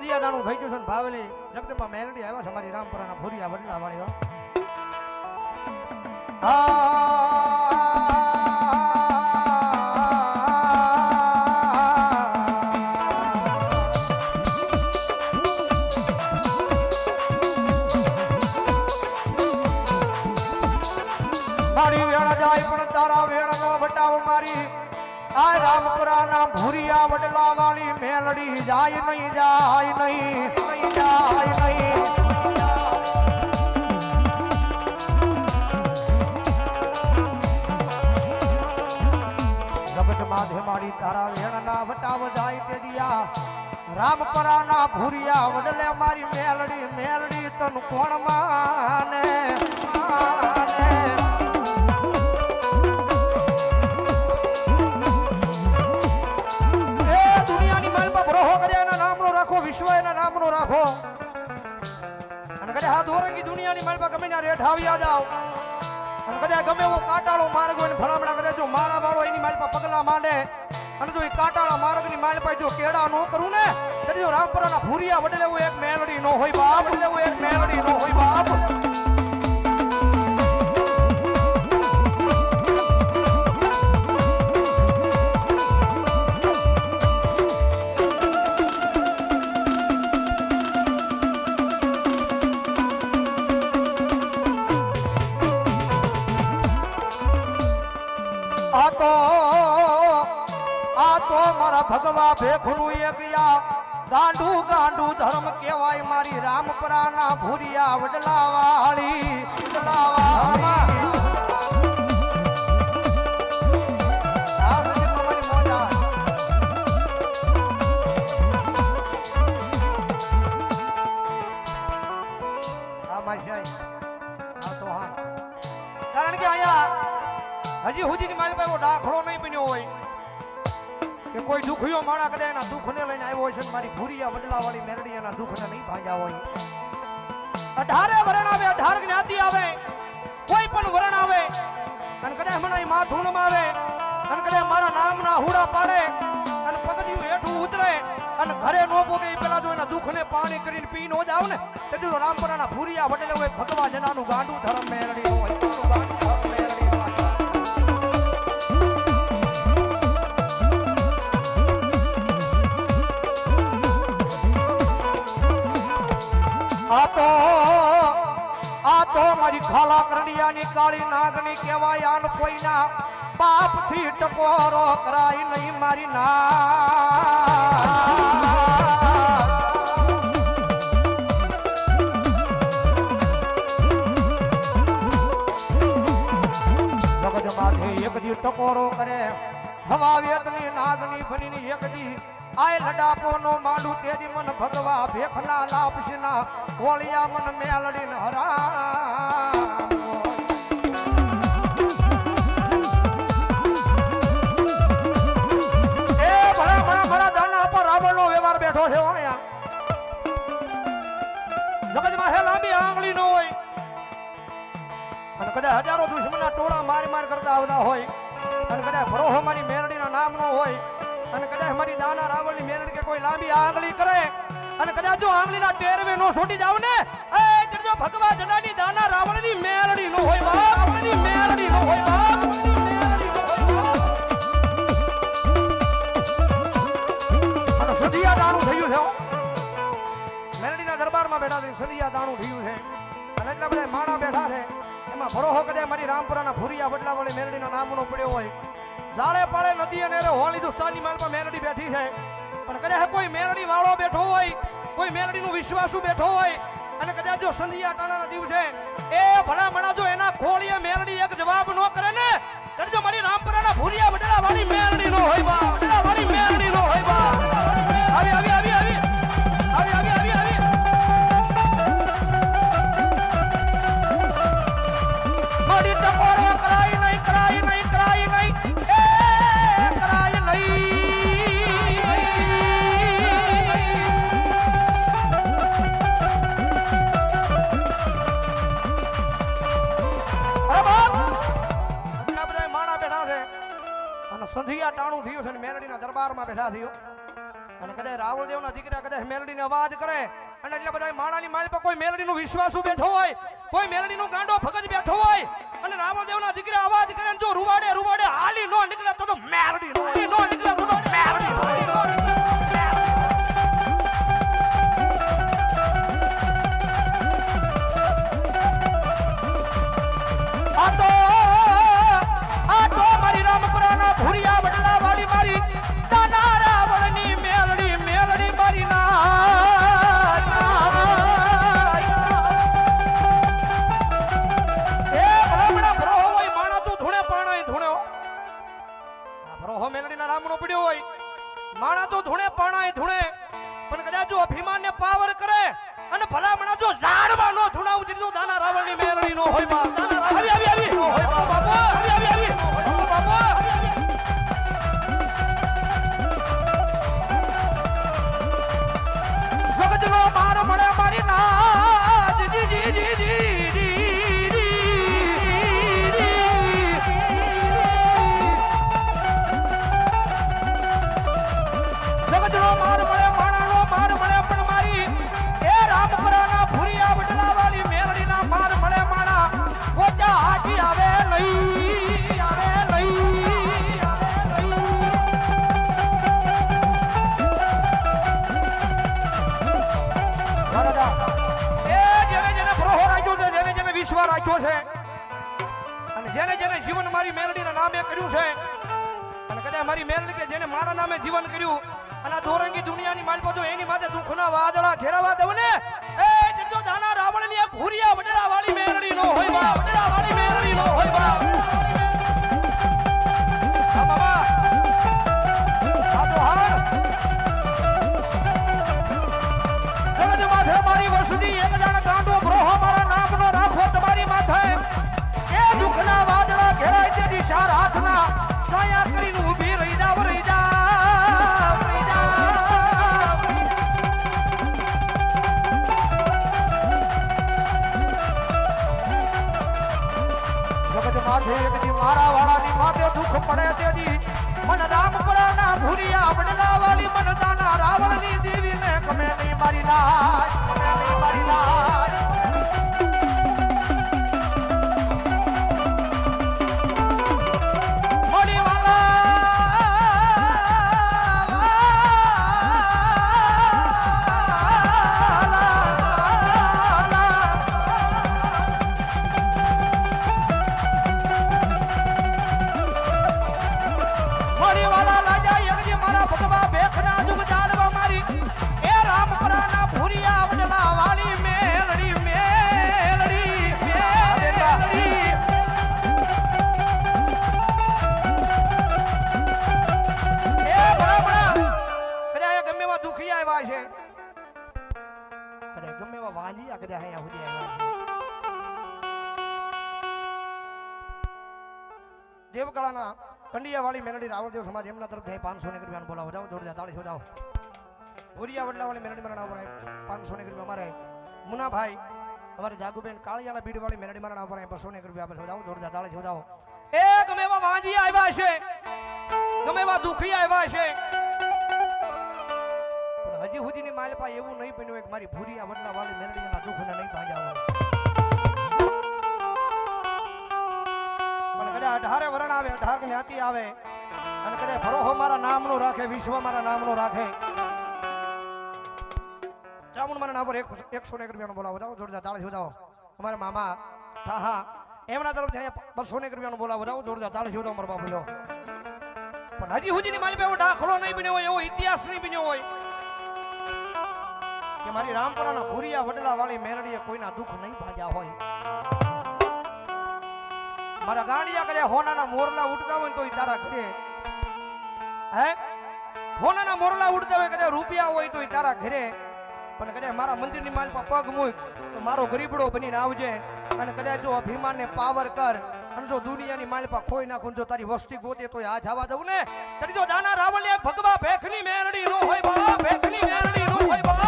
સંધિયાડાનું થઈ ગયું છે ને ભાવેલી જગદંબા મેલડી આવ્યા છે અમારી રામપુરાના ભૂરિયા વડલા વાળીઓ મારી વેણ જાય પણ તારા વેણ નો વટાવ મારી આ રામપુરાના ભૂરિયા વડલા વાળી મેલડી જાય નહીં જાય નહીં જાય નહીં જગત માધે માડી તારા વેણના વટાવ જાય તે દિયા રામપરાના ભૂરિયા વડલે મારી મેલડી મેલડી તન કોણ માને વિશ્વ એના નામનો રાખો અને કદાચ હાથ ઓરંગી દુનિયાની માલપા ગમે ના રેઠ આવ્યા જાવ અને કદાચ ગમે એવો કાટાળો માર્ગ હોય ને ભલામણા કદાચ જો મારા વાળો એની માલપા પગલા માંડે અને જો એ કાટાળા માર્ગની માલપા જો કેડા નો કરું ને તો જો રામપરાના ભૂરિયા વડે લેવું એક મેલડી નો હોય બાપ લેવું એક મેલડી નો હોય બાપ મારા ભગવા ભેખું એક યા ગાંડુ ગાંડુ ધર્મ કહેવાય મારી રામપરાના ભૂરિયા વડલા વાળી કારણ કે અહીંયા હજી સુધીની મારી પાસે દાખલો નહીં બન્યો હોય કે કોઈ દુખિયો માણા કદાચ એના દુઃખને લઈને આવ્યો હોય છે મારી ભૂરિયા વડલા વાળી મેરડી એના દુઃખને નહીં ભાંજ્યા હોય 18 વરણ આવે 18 જ્ઞાતિ આવે કોઈ પણ વરણ આવે અને કદાચ મને માથું આવે અને કદાચ મારા નામના હુડા પાડે અને પગથિયું હેઠું ઉતરે અને ઘરે નો પોગે પેલા જો એના દુઃખને પાણી કરીને પી નો જાવ ને તે જો રામપરાના ભૂરિયા વડલે હોય ભગવા જનાનું ગાંડું ધર્મ મેરડી હોય ગાંડું ધર્મ મેરડી આ તો મારી ખાલા કરડિયાની કાળી નાગની કહેવાય આન કોઈના બાપ થી ટકોરો કરાય નહીં મારી જગત માથે એક દી ટકોરો કરે હવા વેતની નાગની ભનીની એક દી આય લડાપો નો માંડું તેદી મન ભગવા ભેખના લાપસના ઓળિયા મન મેલડીન હરા એ ભણા દાના પર રાવણનો વ્યવહાર બેઠો છે આયા જગતમાં હે લાંબી આંગળી નો હોય અને કદાચ હજારો દુશ્મનના ટોળા માર માર કરતા આવતા હોય અને કદાચ ભરોહો મારી મેલડીના નામ નો હોય અને કદાચ મારી દાના રાવણની મેલડી કે કોઈ લાંબી આંગળી કરે અને કદાચ જો આંગળીના ટેરવે નો છોટી જાવ ને એ જો ભગવા જનાની દાના રાવણની મેલડી નો હોય બાપ રાવણની મેલડી નો હોય બાપ અને સદિયા દાણું થયું છે મેલડીના દરબારમાં બેઠા છે સદિયા દાણું થયું છે અને એટલા બધા માણા બેઠા છે એમાં ભરોહો કદાચ મારી રામપુરાના ભૂરિયા વડલા વાળી મેલડીના નામનો પડ્યો હોય જાળે પાળે નદી અને હોળી હિન્દુસ્તાનની માલમાં મેલડી બેઠી છે પણ કદાચ કોઈ મેલડી વાળો બેઠો હોય કોઈ મેલડીનું વિશ્વાસુ બેઠો હોય અને કદાચ જો સંધિયા ટાણાના દિવસે એ ભલા મણા જો એના ખોળીએ મેલડી એક જવાબ નો કરે ને તો જો મારી રામપુરાના ભૂરિયા વડલા વાળી મેલડી નો હોય બા વડલા વાળી મેલડી નો હોય બા આવી આવી આવી આવી આવી આવી આવી આવી મોડી ટકોરો કરાઈ નહીં કરાઈ નહીં કરાઈ નહીં કરાય નહીં સંધિયા ટાણું થયું છે ને મેલડીના દરબારમાં બેઠા થયો અને કદાચ રાવળદેવના દીકરા કદાચ મેલડીને અવાજ કરે અને એટલે બધા માણાની માલ પર કોઈ મેલડીનો વિશ્વાસુ બેઠો હોય, કોઈ મેલડીનો ગાંડો ભગત બેઠો હોય અને રાવળદેવના દીકરા અવાજ કરે ને જો રૂવાડે રૂવાડે હાલી નો નીકળે તો મેલડી નો નીકળે રૂવાડે મેલડી નો નીકળે. આ તો મારી રામપુરાના ભૂરિયા વડલા વાળી મારી તાના રાવળની મેલડી મેલડી મારી રામનો પડ્યો હોય માણા તો ધૂણે પાણાય ધૂણે પણ કદાચ જો અભિમાનને પાવર કરે અને ભલામણા જો ઝાડમાં નો ધૂણાવું દીધું દાના રાવણની મેલડી નો હોય બા આવી નો હોય બાબા આવી બાબા જગતનો માર મળે મારી નાજ જી જી જી જી રાખ્યો છે અને જેને જેને જીવન મારી મેલડીના નામે કર્યું છે અને કદાચ મારી મેલડી કે જેને મારા નામે જીવન કર્યું અને આ દોરંગી દુનિયાની માલ પર જો એની માથે દુઃખના વાદળા ઘેરાવા દઉં ને એ જડજો દાના રાવણની એક ભૂરિયા વડલા વાળી મેલડી નો હોય બા વડલા વાળી મેલડી નો હોય બા હા બાબા આ તો હાર જગત માથે મારી વસુદી એક જાણ ગાંડો ગ્રહો મારા નામનો રાખો તમારી માથે એ દુઃખના વાદળા ઘેરાય તેની ચાર હાથના કાયા કરીને ઊભી રહી જાવ રહી જાવ રહી જાવ જગત માથે એકજી મારા વાળાની માથે દુઃખ પડે તેજી મન રામપુરાના ભૂરિયા વડલા વાળી મન દાના રાવણની દેવીને ગમે નહીં મારી નાય ગમે નહીં મારી નાય દેવકળાના કંડિયા વાળી મેલડી રાવળદેવ સમાજ એમના તરફથી 500 ને રૂપિયા બોલાવો જાઓ જોરદાર તાળી છોડાવો ભૂરિયા વડલા વાળી મેલડી મારા નામ પર 500 ને રૂપિયા અમારે મુનાભાઈ અમારે જાગુબેન કાળિયાના બીડ વાળી મેલડી મારા નામ પર 200 ને રૂપિયા આપે જાઓ જોરદાર તાળી છોડાવો એ ગમે એવા વાંજી આવ્યા છે ગમે એવા દુખી આવ્યા છે પણ હજી સુધીની માલપા એવું નહીં બન્યું કે મારી ભૂરિયા વડલા વાળી મેલડીના દુખને નહીં ભાંગ્યા હોય અઢારે વરણ આવે 18 જ્ઞાતિ આવે અને કદાચ ભરોહો મારા નામનો રાખે વિશ્વ મારા નામનો રાખે ચામુંડ મારા નામ પર 100 રૂપિયાનો બોલાવો જાઓ જોરદાર તાળી છોડાવો અમારા મામા ઠાહા એમના તરફથી 200 રૂપિયાનો બોલાવો જાઓ જોરદાર તાળી છોડાવો મારા બાપુ લો પણ હજી સુધીની મારી પાસે એવો દાખલો નહીં બન્યો હોય એવો ઇતિહાસ નહીં બન્યો હોય કે મારી રામપુરાના ભૂરિયા વડલા વાળી મેલડીએ કોઈના દુઃખ નહીં ભાગ્યા હોય મારા ગાંડિયા કદાચ હોનાના મોરલા ઉડતા હોય તો તારા ઘરે હે હોનાના મોરલા ઉડતા હોય કદાચ રૂપિયા હોય તો તારા ઘરે પણ કદાચ મારા મંદિરની માલ પર પગ મૂક તો મારો ગરીબડો બનીને આવજે અને કદાચ જો અભિમાનને પાવર કર અને જો દુનિયાની માલ પર ખોઈ નાખું જો તારી વસ્તી ગોતે તો આ જવા દઉં ને તરી જો દાના રાવળની એક ભગવા ભેખની મેરડી નો હોય બા ભેખની મેરડી નો હોય બા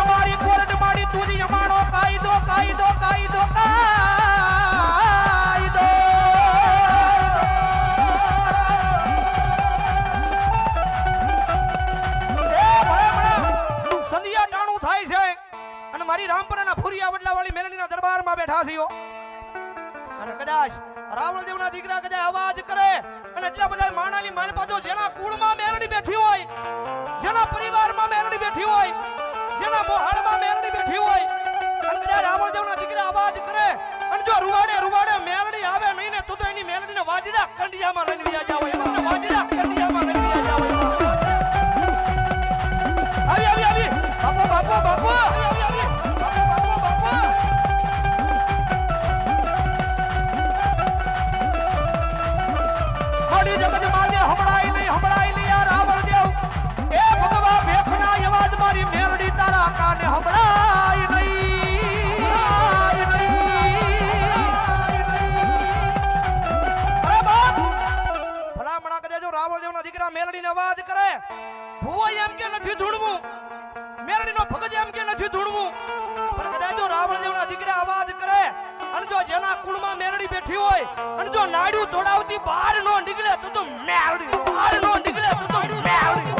અમારી મારી રામપરાના ફુરિયા વડલાવાળી મેલડીના દરબારમાં બેઠા છીએ અને કદાચ રાવણદેવના દીકરા કદાચ અવાજ કરે અને એટલા બધા માણાની માલપાજો જેના કુળમાં મેલડી બેઠી હોય, જેના પરિવારમાં મેલડી બેઠી હોય, જેના મોહાળમાં મેલડી બેઠી હોય અને કદાચ રાવણદેવના દીકરા અવાજ કરે અને જો રૂવાડે મેલડી આવે નહીં ને તો એની મેલડીને વાજડા કંડિયામાં લઈને વ્યા જાવ, એમને વાજડા કંડિયામાં લઈને વ્યા જાવ. આવી બાપુ આવી મારી જગત માને હમણાય નહીં આ રાવણદેવ એ ભગવા ભેખના અવાજ મારી મેલડી તારા કાને હમણાય નહીં. અરે બાપ ભલામણા કદે જો રાવણદેવના દીકરા મેલડીને અવાજ કરે ભૂવો એમ કે નથી ધૂણવું, મેલડીનો ભગત એમ કે નથી ધૂણવું, પણ કદાચ જો રાવણદેવના દીકરા અવાજ કરે અને જો જેના કુળમાં મેલડી બેઠી હોય અને જો નાડ્યું તોડાવતી બહાર નો નીકળે તો મેલડી બહાર નો નીકળે તો મેલડી